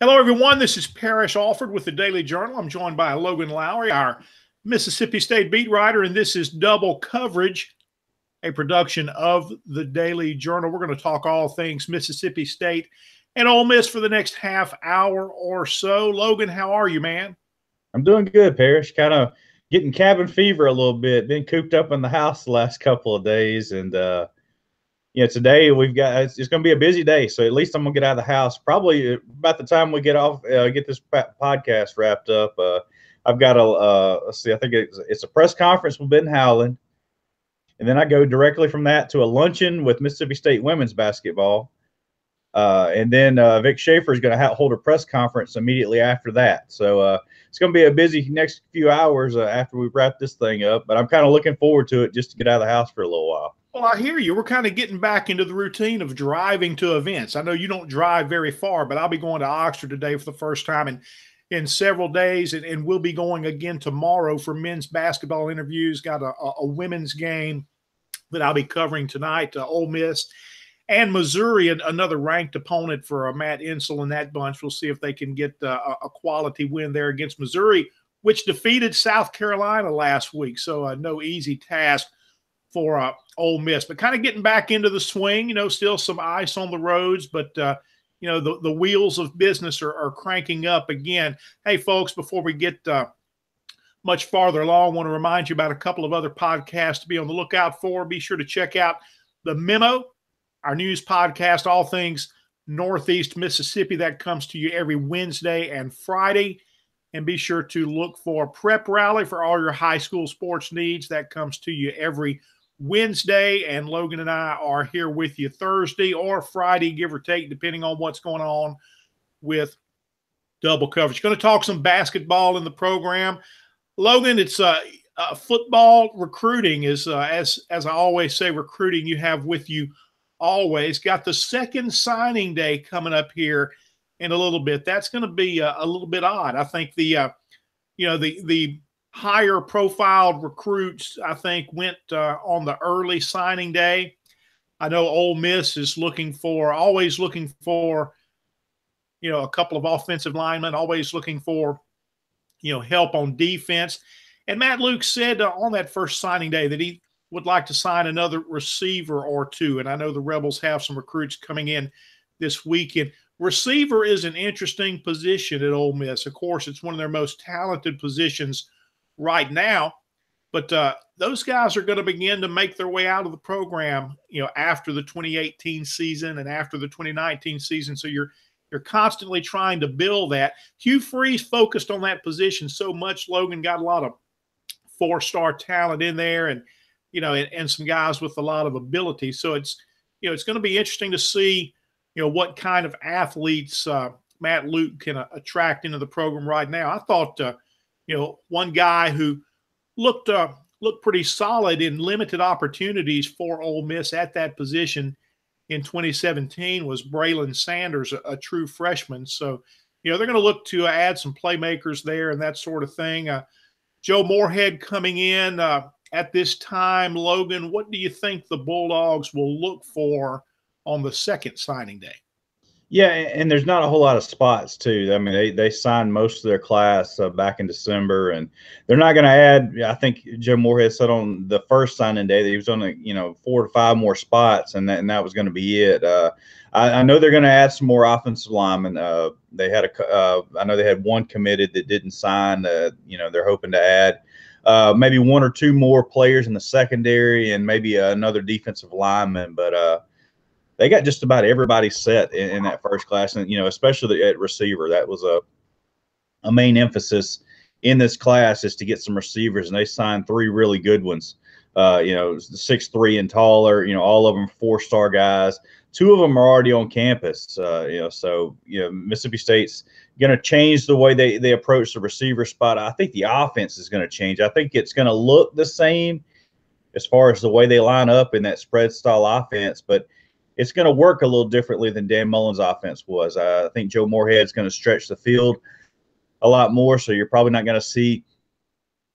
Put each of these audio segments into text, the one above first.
Hello, everyone. This is Parrish Alford with the Daily Journal. I'm joined by Logan Lowery, our Mississippi State beat writer, and this is Double Coverage, a production of the Daily Journal. We're going to talk all things Mississippi State and Ole Miss for the next half hour or so. Logan, how are you, man? I'm doing good, Parrish. Kind of getting cabin fever a little bit. Been cooped up in the house the last couple of days, and today we've got it's going to be a busy day. So at least I'm gonna get out of the house probably about the time we get this podcast wrapped up. I've got a let's see, I think it's a press conference with Ben Howland, and then I go directly from that to a luncheon with Mississippi State women's basketball. And then Vic Schaefer is going to hold a press conference immediately after that. So it's going to be a busy next few hours after we wrap this thing up. But I'm kind of looking forward to it just to get out of the house for a little while. Well, I hear you. We're kind of getting back into the routine of driving to events. I know you don't drive very far, but I'll be going to Oxford today for the first time in several days, and we'll be going again tomorrow for men's basketball interviews. Got a women's game that I'll be covering tonight, Ole Miss and Missouri, another ranked opponent for Matt Insel and that bunch. We'll see if they can get a quality win there against Missouri, which defeated South Carolina last week. So no easy task for Ole Miss. But kind of getting back into the swing, still some ice on the roads, but, the wheels of business are cranking up again. Hey, folks, before we get much farther along, I want to remind you about a couple of other podcasts to be on the lookout for. Be sure to check out The Memo, our news podcast, all things Northeast Mississippi. That comes to you every Wednesday and Friday. And be sure to look for Prep Rally for all your high school sports needs. That comes to you every Wednesday. And Logan and I are here with you Thursday or Friday, give or take, depending on what's going on with Double Coverage. Going to talk some basketball in the program. Logan, it's football recruiting is, as I always say, recruiting you have with you always. Got the second signing day coming up here in a little bit. That's going to be a little bit odd. I think the higher profiled recruits, I think, went on the early signing day. I know Ole Miss is always looking for, a couple of offensive linemen, always looking for, help on defense. And Matt Luke said on that first signing day that he would like to sign another receiver or two. And I know the Rebels have some recruits coming in this weekend. Receiver is an interesting position at Ole Miss. Of course, it's one of their most talented positions right now. But those guys are going to begin to make their way out of the program, after the 2018 season and after the 2019 season. So you're constantly trying to build that. Hugh Freeze focused on that position so much. Logan got a lot of four-star talent in there, and and some guys with a lot of ability. So it's going to be interesting to see what kind of athletes Matt Luke can attract into the program right now. I thought one guy who looked pretty solid in limited opportunities for Ole Miss at that position in 2017 was Braylon Sanders, a true freshman. So they're going to look to add some playmakers there and that sort of thing. Joe Moorhead coming in at this time. Logan, what do you think the Bulldogs will look for on the second signing day? Yeah, and there's not a whole lot of spots too. I mean, they signed most of their class back in December, and they're not going to add. I think Joe Moorhead said on the first signing day that he was on 4 to 5 more spots, and that was going to be it. I know they're going to add some more offensive linemen. They had I know they had one committed that didn't sign. They're hoping to add maybe 1 or 2 more players in the secondary, and maybe another defensive lineman, but. They got just about everybody set in that first class, and especially at receiver. That was a main emphasis in this class, is to get some receivers, and they signed 3 really good ones. 6'3" and taller. All of them 4-star guys. 2 of them are already on campus. So Mississippi State's going to change the way they approach the receiver spot. I think the offense is going to change. I think it's going to look the same as far as the way they line up in that spread style offense, but it's going to work a little differently than Dan Mullen's offense was. I think Joe Moorhead's going to stretch the field a lot more, so you're probably not going to see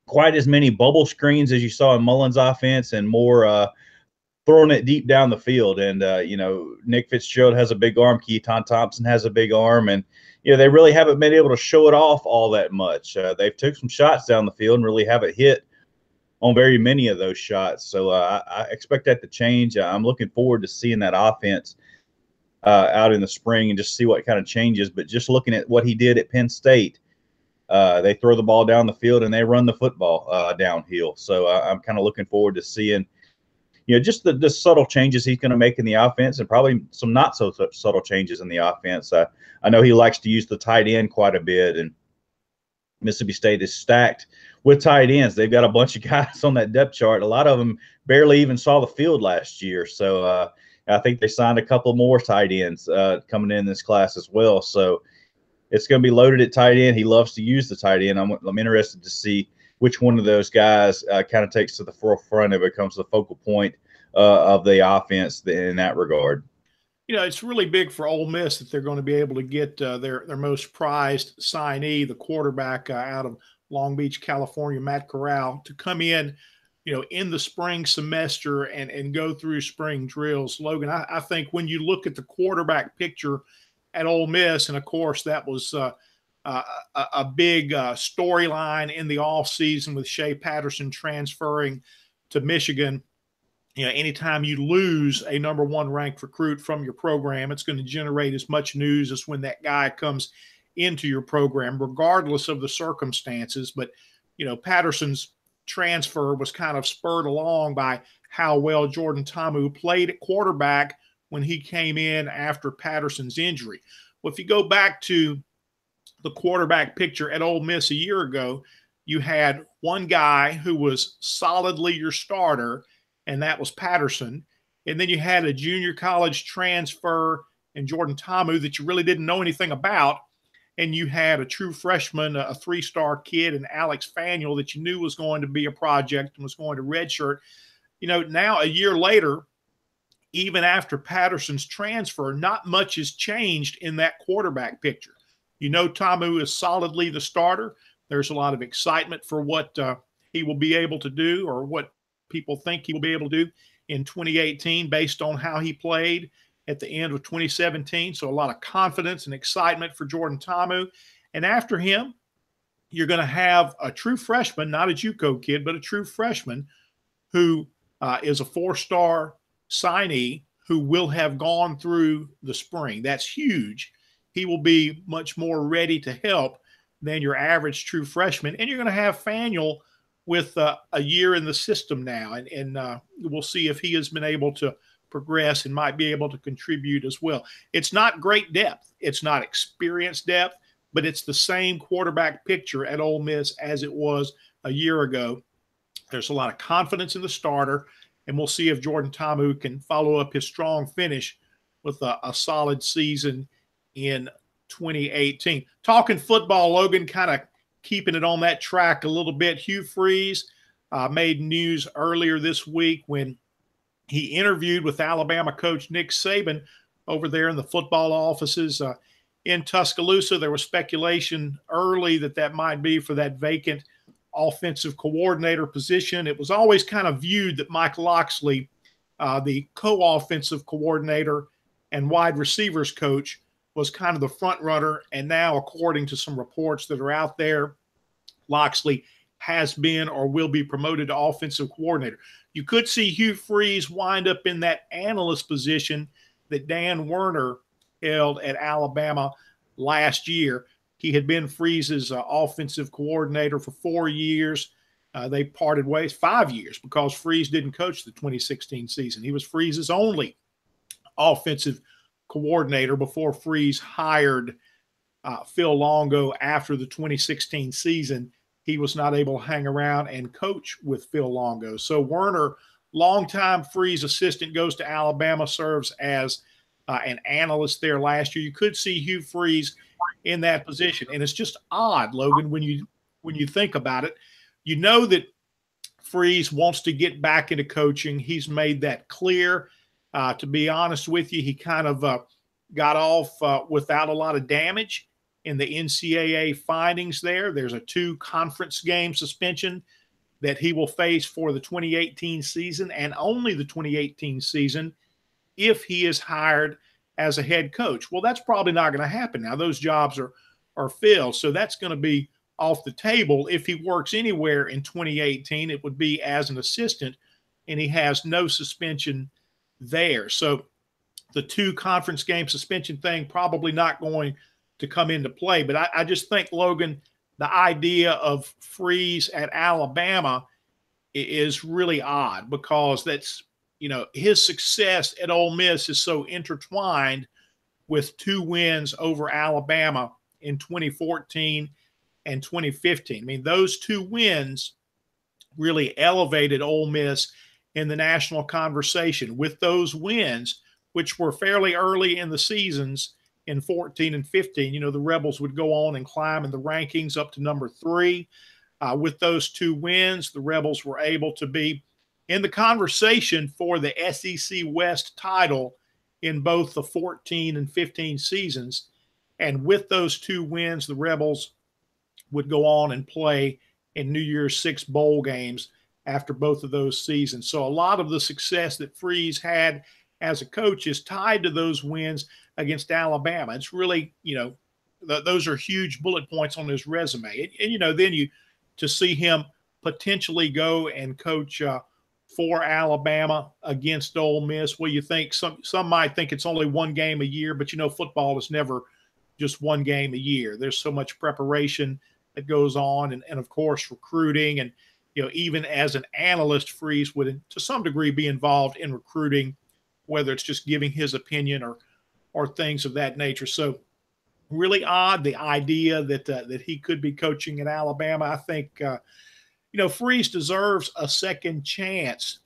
quite as many bubble screens as you saw in Mullen's offense, and more throwing it deep down the field. And, Nick Fitzgerald has a big arm. Keaton Thompson has a big arm. And, they really haven't been able to show it off all that much. They've took some shots down the field and really haven't hit on very many of those shots. So I expect that to change. I'm looking forward to seeing that offense out in the spring and just see what kind of changes. But just looking at what he did at Penn State, they throw the ball down the field and they run the football downhill. So I'm kind of looking forward to seeing, just the subtle changes he's going to make in the offense, and probably some not so subtle changes in the offense. I know he likes to use the tight end quite a bit, and Mississippi State is stacked with tight ends. They've got a bunch of guys on that depth chart. A lot of them barely even saw the field last year. So I think they signed a couple more tight ends coming in this class as well. So it's going to be loaded at tight end. He loves to use the tight end. I'm interested to see which one of those guys kind of takes to the forefront and becomes the focal point of the offense in that regard. It's really big for Ole Miss that they're going to be able to get their most prized signee, the quarterback out of Long Beach, California, Matt Corral, to come in, in the spring semester and go through spring drills. Logan, I think when you look at the quarterback picture at Ole Miss, and of course that was a big storyline in the offseason with Shea Patterson transferring to Michigan. Anytime you lose a number one ranked recruit from your program, it's going to generate as much news as when that guy comes into your program, regardless of the circumstances. But, Patterson's transfer was kind of spurred along by how well Jordan Ta'amu played at quarterback when he came in after Patterson's injury. Well, if you go back to the quarterback picture at Ole Miss a year ago, you had one guy who was solidly your starter, and that was Patterson. And then you had a junior college transfer in Jordan Ta'amu that you really didn't know anything about. And you had a true freshman, a three-star kid, and Alex Faneuil that you knew was going to be a project and was going to redshirt. Now a year later, even after Patterson's transfer, not much has changed in that quarterback picture. Ta'amu is solidly the starter. There's a lot of excitement for what he will be able to do, or what people think he will be able to do in 2018 based on how he played at the end of 2017. So a lot of confidence and excitement for Jordan Ta'amu. And after him, you're going to have a true freshman, not a JUCO kid, but a true freshman who is a four-star signee who will have gone through the spring. That's huge. He will be much more ready to help than your average true freshman. And you're going to have Faneuil with a year in the system now. And we'll see if he has been able to progress and might be able to contribute as well. It's not great depth. It's not experienced depth, but it's the same quarterback picture at Ole Miss as it was a year ago. There's a lot of confidence in the starter, and we'll see if Jordan Ta'amu can follow up his strong finish with a solid season in 2018. Talking football, Logan, kind of keeping it on that track a little bit. Hugh Freeze made news earlier this week when he interviewed with Alabama coach Nick Saban over there in the football offices in Tuscaloosa. There was speculation early that might be for that vacant offensive coordinator position. It was always kind of viewed that Mike Locksley, the co-offensive coordinator and wide receivers coach, was kind of the front runner. And now, according to some reports that are out there, Locksley has been or will be promoted to offensive coordinator. You could see Hugh Freeze wind up in that analyst position that Dan Werner held at Alabama last year. He had been Freeze's offensive coordinator for 4 years. They parted ways 5 years because Freeze didn't coach the 2016 season. He was Freeze's only offensive coordinator before Freeze hired Phil Longo after the 2016 season. He was not able to hang around and coach with Phil Longo. So Werner, longtime Freeze assistant, goes to Alabama, serves as an analyst there last year. You could see Hugh Freeze in that position. And it's just odd, Logan, when you think about it. You know that Freeze wants to get back into coaching. He's made that clear. To be honest with you, he kind of got off without a lot of damage in the NCAA findings there. There's a 2 conference game suspension that he will face for the 2018 season and only the 2018 season if he is hired as a head coach. Well, that's probably not going to happen now. Those jobs are filled, so that's going to be off the table. If he works anywhere in 2018, it would be as an assistant, and he has no suspension there. So the 2 conference game suspension thing probably not going to come into play. But I just think, Logan, the idea of Freeze at Alabama is really odd, because that's, you know, his success at Ole Miss is so intertwined with 2 wins over Alabama in 2014 and 2015. I mean, those 2 wins really elevated Ole Miss in the national conversation. With those wins, which were fairly early in the seasons in 14 and 15, you know, the Rebels would go on and climb in the rankings up to number 3. With those 2 wins, the Rebels were able to be in the conversation for the SEC West title in both the 14 and 15 seasons. And with those 2 wins, the Rebels would go on and play in New Year's 6 bowl games after both of those seasons. So a lot of the success that Freeze had as a coach is tied to those wins against Alabama. It's really, you know, those are huge bullet points on his resume. And you know, then to see him potentially go and coach for Alabama against Ole Miss, well, you think some might think it's only 1 game a year, but you know, football is never just 1 game a year. There's so much preparation that goes on, and of course recruiting, and you know, even as an analyst, Freeze would to some degree be involved in recruiting, whether it's just giving his opinion or things of that nature. So really odd, the idea that he could be coaching at Alabama. I think you know, Freeze deserves a second chance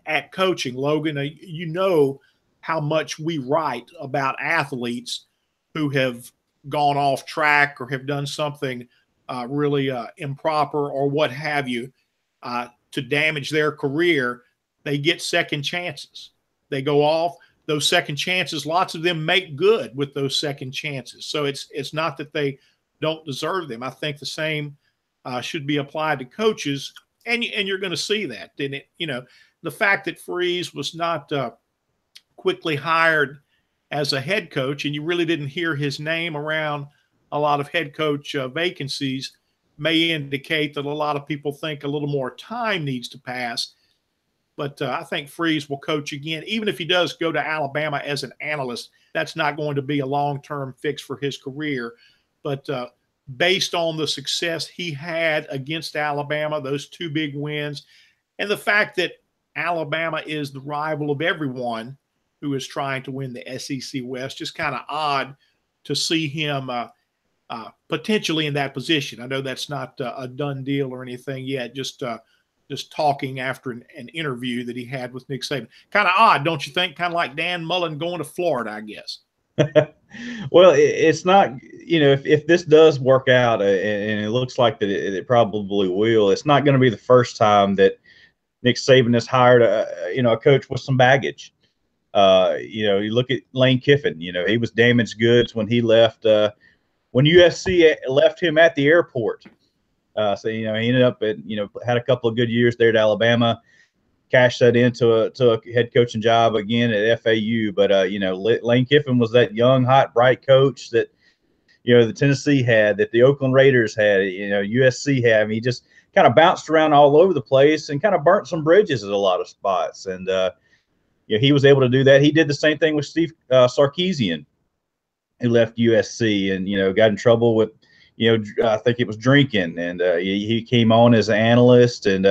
at coaching. Logan, you know how much we write about athletes who have gone off track or have done something really improper or what have you to damage their career. They get second chances. They go off. Those second chances, lots of them make good with those second chances. So it's not that they don't deserve them. I think the same should be applied to coaches, and you're going to see that. And it, you know, the fact that Freeze was not quickly hired as a head coach, and you really didn't hear his name around a lot of head coach vacancies, may indicate that a lot of people think a little more time needs to pass. But I think Freeze will coach again. Even if he does go to Alabama as an analyst, that's not going to be a long-term fix for his career. But based on the success he had against Alabama, those 2 big wins, and the fact that Alabama is the rival of everyone who is trying to win the SEC West, just kind of odd to see him potentially in that position. I know that's not a done deal or anything yet, just talking after an interview that he had with Nick Saban. Kind of odd, don't you think? Kind of like Dan Mullen going to Florida, I guess. Well, it's not, you know, if this does work out, and it looks like that it probably will, it's not going to be the first time that Nick Saban has hired a coach with some baggage. You know, you look at Lane Kiffin. You know, he was damaged goods when he left. When USC left him at the airport. So you know, he ended up had a couple of good years there at Alabama. Cashed that into a head coaching job again at FAU. But you know, Lane Kiffin was that young, hot, bright coach that, you know, the Tennessee had, that the Oakland Raiders had, you know, USC had. I mean, he just kind of bounced around all over the place and kind of burnt some bridges at a lot of spots. And you know, he was able to do that. He did the same thing with Steve Sarkisian, who left USC and, you know, got in trouble with, you know, I think it was drinking, and he came on as an analyst. And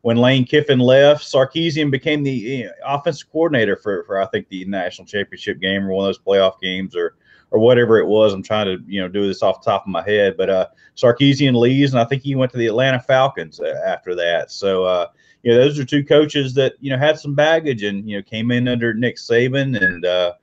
when Lane Kiffin left, Sarkisian became the offensive coordinator for I think the national championship game or one of those playoff games or whatever it was. I'm trying to, you know, do this off the top of my head, but Sarkisian leaves, and I think he went to the Atlanta Falcons after that. So you know, those are 2 coaches that, you know, had some baggage and, you know, came in under Nick Saban, and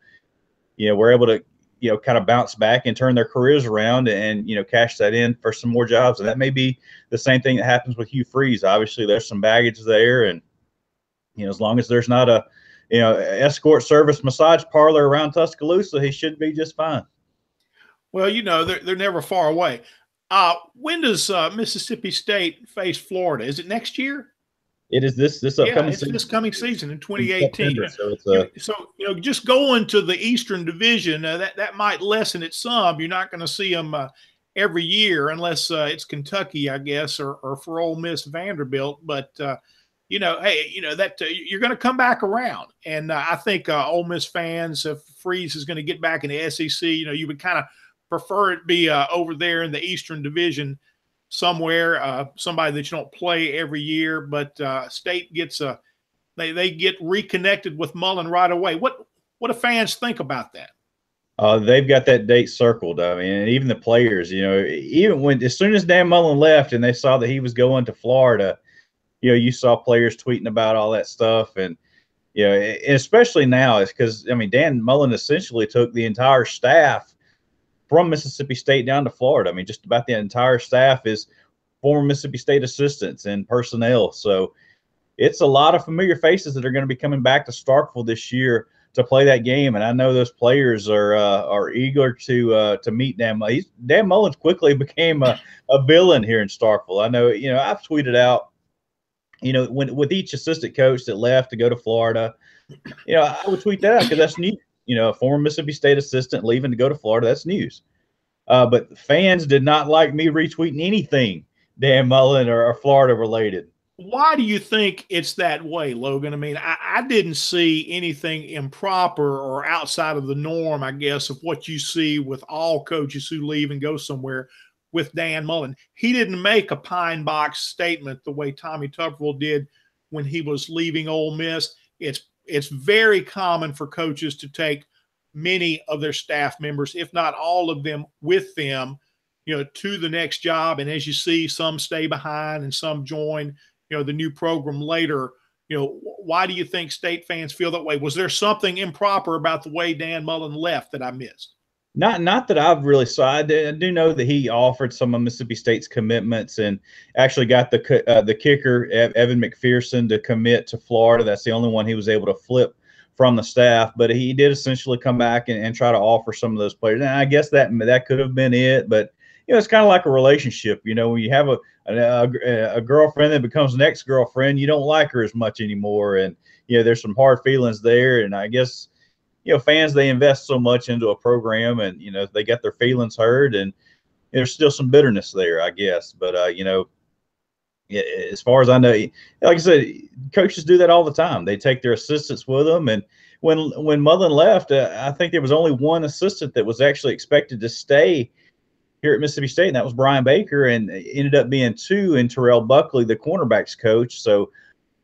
you know, were able to, you know, kind of bounce back and turn their careers around and, you know, cash that in for some more jobs. And that may be the same thing that happens with Hugh Freeze. Obviously, there's some baggage there, and, you know, as long as there's not a, you know, escort service massage parlor around Tuscaloosa, he should be just fine. Well, you know, they're never far away. When does Mississippi State face Florida? Is it next year? It is this Yeah, upcoming it's season. this coming season in In 2018. September, so it's a Just going to the Eastern Division, that might lessen it some. You're not going to see them every year unless it's Kentucky, I guess, or for Ole Miss Vanderbilt. But hey, that you're going to come back around, and I think Ole Miss fans, if Freeze is going to get back in the SEC, you would kind of prefer it be over there in the Eastern Division somewhere, somebody that you don't play every year. But State gets they get reconnected with Mullen right away. What do fans think about that? they've got that date circled. I mean, and even the players, even as soon as Dan Mullen left and they saw that he was going to Florida, you saw players tweeting about all that stuff. And, and especially now, it's because, I mean, Dan Mullen essentially took the entire staff from Mississippi State down to Florida. I mean, just about the entire staff is former Mississippi State assistants and personnel. So it's a lot of familiar faces that are going to be coming back to Starkville this year to play that game. And I know those players are eager to meet Dan Mullen. Dan Mullins quickly became a villain here in Starkville. I know, I've tweeted out, when with each assistant coach that left to go to Florida, I would tweet that out because that's news. A former Mississippi State assistant leaving to go to Florida, that's news. But fans did not like me retweeting anything Dan Mullen or Florida related. Why do you think it's that way, Logan? I mean, I didn't see anything improper or outside of the norm, I guess, of what you see with all coaches who leave and go somewhere with Dan Mullen. He didn't make a pine box statement the way Tommy Tuberville did when he was leaving Ole Miss. It's very common for coaches to take many of their staff members, if not all of them, with them, to the next job. And as you see, some stay behind and some join the new program later. Why do you think State fans feel that way? Was there something improper about the way Dan Mullen left that I missed? Not that I've really saw. I do know that he offered some of Mississippi State's commitments and actually got the kicker Evan McPherson to commit to Florida. That's the only one he was able to flip from the staff. But he did essentially come back and try to offer some of those players. And I guess that could have been it. But it's kind of like a relationship. When you have a girlfriend that becomes an ex-girlfriend, you don't like her as much anymore, and there's some hard feelings there. And I guess fans, they invest so much into a program, and they get their feelings hurt, and there's still some bitterness there, I guess. But as far as I know, like I said, coaches do that all the time. They take their assistants with them, and when Mullen left, I think there was only one assistant that was actually expected to stay here at Mississippi State, and that was Brian Baker, and it ended up being two in Terrell Buckley, the cornerbacks coach. So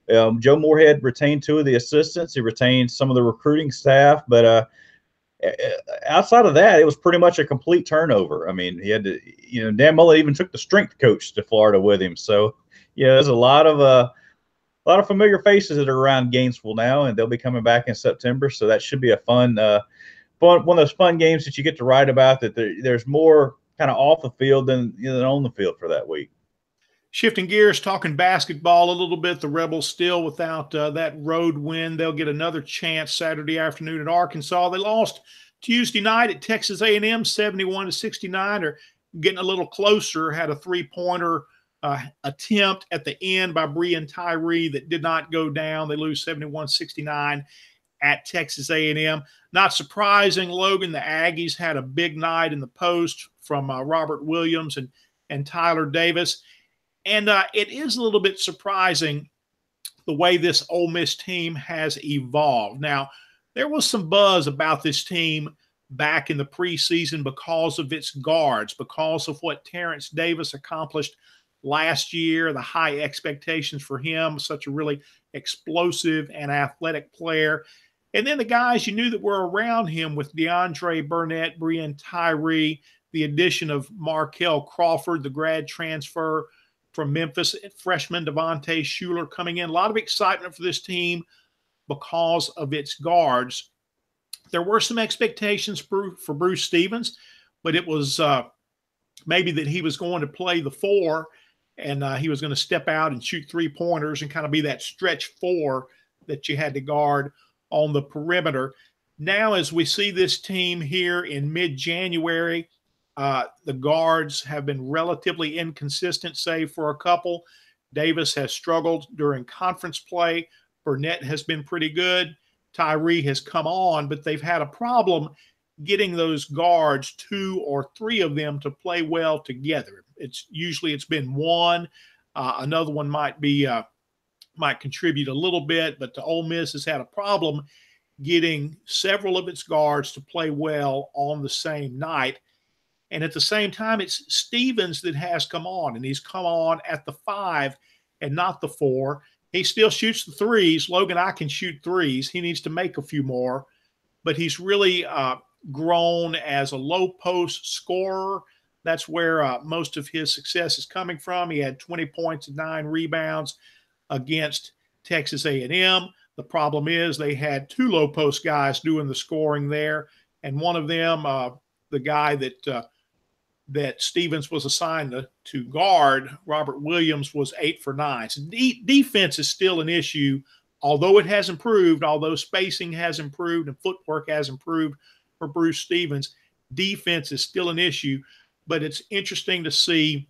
Joe Moorhead retained two of the assistants. He retained some of the recruiting staff, but outside of that, it was pretty much a complete turnover. I mean, he had to, Dan Mullen even took the strength coach to Florida with him. So, there's a lot of familiar faces that are around Gainesville now, and they'll be coming back in September. So that should be a fun one of those fun games that you get to write about. That there's more kind of off the field than on the field for that week. Shifting gears, talking basketball a little bit. The Rebels still without that road win. They'll get another chance Saturday afternoon at Arkansas. They lost Tuesday night at Texas A&M, 71-69. Or getting a little closer. Had a three-pointer attempt at the end by Breon Tyree that did not go down. They lose 71-69 at Texas A&M. Not surprising, Logan, the Aggies had a big night in the post from Robert Williams and Tyler Davis. And it is a little bit surprising the way this Ole Miss team has evolved. Now, there was some buzz about this team back in the preseason because of its guards, because of what Terrence Davis accomplished last year, the high expectations for him, such a really explosive and athletic player. And then the guys you knew that were around him with DeAndre Burnett, Breon Tyree, the addition of Markel Crawford, the grad transfer from Memphis, freshman Devontae Shuler coming in. A lot of excitement for this team because of its guards. There were some expectations for Bruce Stevens, but it was maybe that he was going to play the four and he was going to step out and shoot three-pointers and kind of be that stretch four that you had to guard on the perimeter. Now, as we see this team here in mid-January, The guards have been relatively inconsistent, save for a couple. Davis has struggled during conference play. Burnett has been pretty good. Tyree has come on, but they've had a problem getting those guards, 2 or 3 of them, to play well together. It's been one. Another one might contribute a little bit, but the Ole Miss has had a problem getting several of its guards to play well on the same night. And at the same time, it's Stevens that has come on, and he's come on at the 5 and not the 4. He still shoots the threes. Logan, I can shoot threes. He needs to make a few more, but he's really grown as a low post scorer. That's where most of his success is coming from. He had 20 points and 9 rebounds against Texas A&M. The problem is they had 2 low post guys doing the scoring there, and one of them, the guy that Stevens was assigned to guard, Robert Williams, was 8 for 9. So defense is still an issue, although it has improved, although spacing has improved and footwork has improved for Bruce Stevens. Defense is still an issue, but it's interesting to see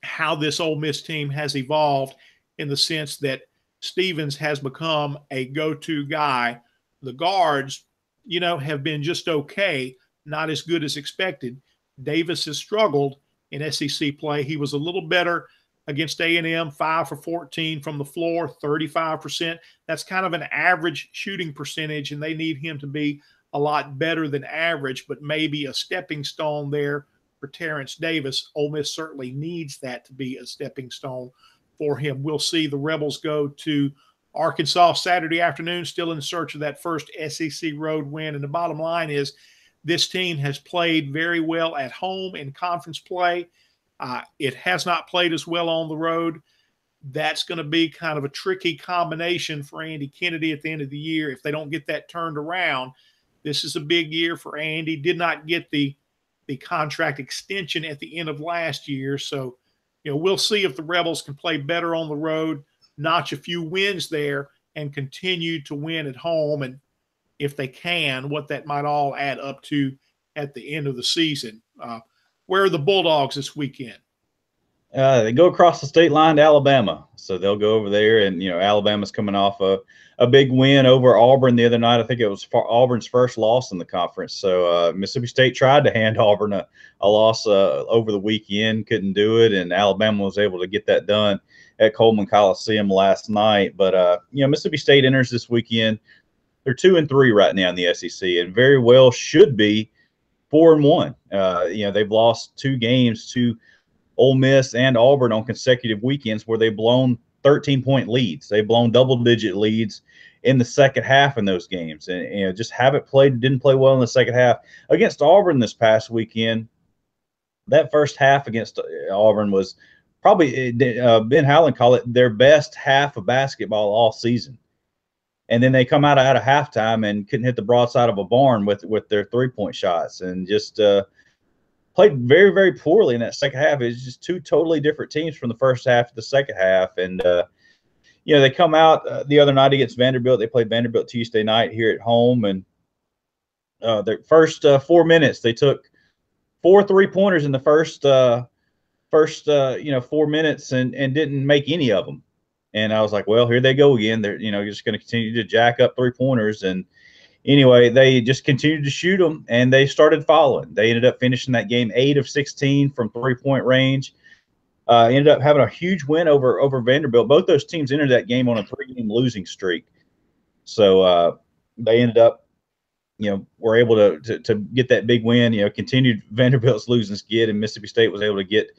how this Ole Miss team has evolved in the sense that Stevens has become a go-to guy. The guards, have been just okay, not as good as expected. Davis has struggled in SEC play. He was a little better against A&M, 5 for 14 from the floor, 35%. That's kind of an average shooting percentage, and they need him to be a lot better than average, but maybe a stepping stone there for Terrence Davis. Ole Miss certainly needs that to be a stepping stone for him. We'll see. The Rebels go to Arkansas Saturday afternoon, still in search of that first SEC road win. And the bottom line is this team has played very well at home in conference play. It has not played as well on the road. That's going to be kind of a tricky combination for Andy Kennedy at the end of the year. If they don't get that turned around, this is a big year for Andy. Did not get the contract extension at the end of last year. So, we'll see if the Rebels can play better on the road, notch a few wins there, and continue to win at home. And if they can, what that might all add up to at the end of the season. Where are the Bulldogs this weekend? They go across the state line to Alabama. So they'll go over there, and, Alabama's coming off a big win over Auburn the other night. I think it was Auburn's first loss in the conference. So Mississippi State tried to hand Auburn a loss over the weekend, couldn't do it, and Alabama was able to get that done at Coleman Coliseum last night. But, Mississippi State enters this weekend. They're 2-3 right now in the SEC, and very well should be 4-1. They've lost 2 games to Ole Miss and Auburn on consecutive weekends where they've blown 13-point leads. They've blown double-digit leads in the second half in those games, and just didn't play well in the second half. Against Auburn this past weekend, that first half against Auburn was probably, Ben Howland called it their best half of basketball all season. And then they come out of halftime and couldn't hit the broadside of a barn with their 3-point shots, and just played very, very poorly in that second half. It's just 2 totally different teams from the first half to the second half. And, they come out the other night against Vanderbilt. They played Vanderbilt Tuesday night here at home. And their first 4 minutes, they took 4 3-pointers in the first 4 minutes and didn't make any of them. And I was like, well, here they go again. They're, just going to continue to jack up 3-pointers. And anyway, they just continued to shoot them, and they started following. They ended up finishing that game 8 of 16 from 3-point range. Ended up having a huge win over Vanderbilt. Both those teams entered that game on a 3-game losing streak. So they ended up, were able to get that big win. Continued Vanderbilt's losing skid, and Mississippi State was able to get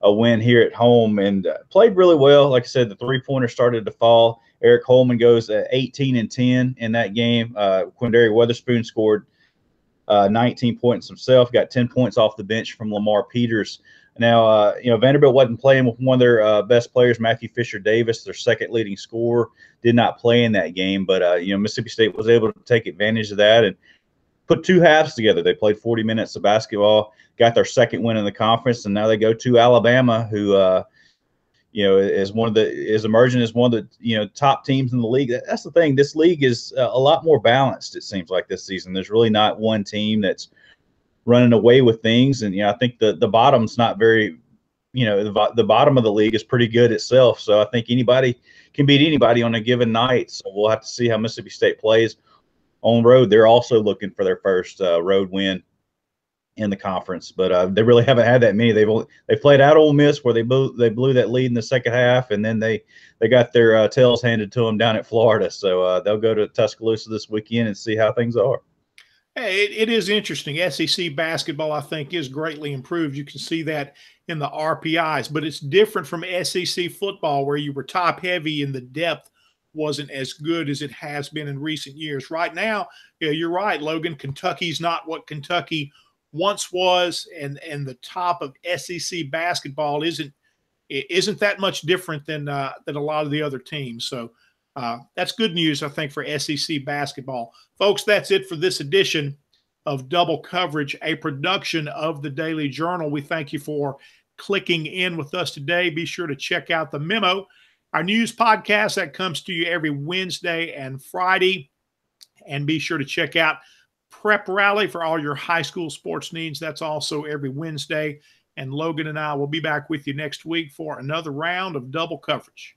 a win here at home and played really well. Like I said, the 3-pointer started to fall. Eric Holman goes 18 and 10 in that game. Quindary Weatherspoon scored 19 points himself, got 10 points off the bench from Lamar Peters. Now, Vanderbilt wasn't playing with one of their best players, Matthew Fisher-Davis, their second leading scorer, did not play in that game. But, Mississippi State was able to take advantage of that and put 2 halves together. They played 40 minutes of basketball, got their second win in the conference, and now they go to Alabama, who is emerging as one of the top teams in the league. That's the thing. This league is a lot more balanced, it seems like, this season. There's really not one team that's running away with things. And I think the bottom's not very, the bottom of the league is pretty good itself. So I think anybody can beat anybody on a given night. So we'll have to see how Mississippi State plays on road. They're also looking for their first road win in the conference, but they really haven't had that many. They played out Ole Miss where they blew that lead in the second half, and then they got their tails handed to them down at Florida. So they'll go to Tuscaloosa this weekend and see how things are. Hey, it is interesting. SEC basketball, I think, is greatly improved. You can see that in the RPIs, but it's different from SEC football where you were top heavy and the depth wasn't as good as it has been in recent years. Right now, you're right, Logan. Kentucky's not what Kentucky once was, and the top of SEC basketball isn't that much different than a lot of the other teams. So that's good news, I think, for SEC basketball. Folks, that's it for this edition of Double Coverage, a production of the Daily Journal. We thank you for clicking in with us today. Be sure to check out the Memo, our news podcast that comes to you every Wednesday and Friday. And be sure to check out Prep Rally for all your high school sports needs. That's also every Wednesday. And Logan and I will be back with you next week for another round of Double Coverage.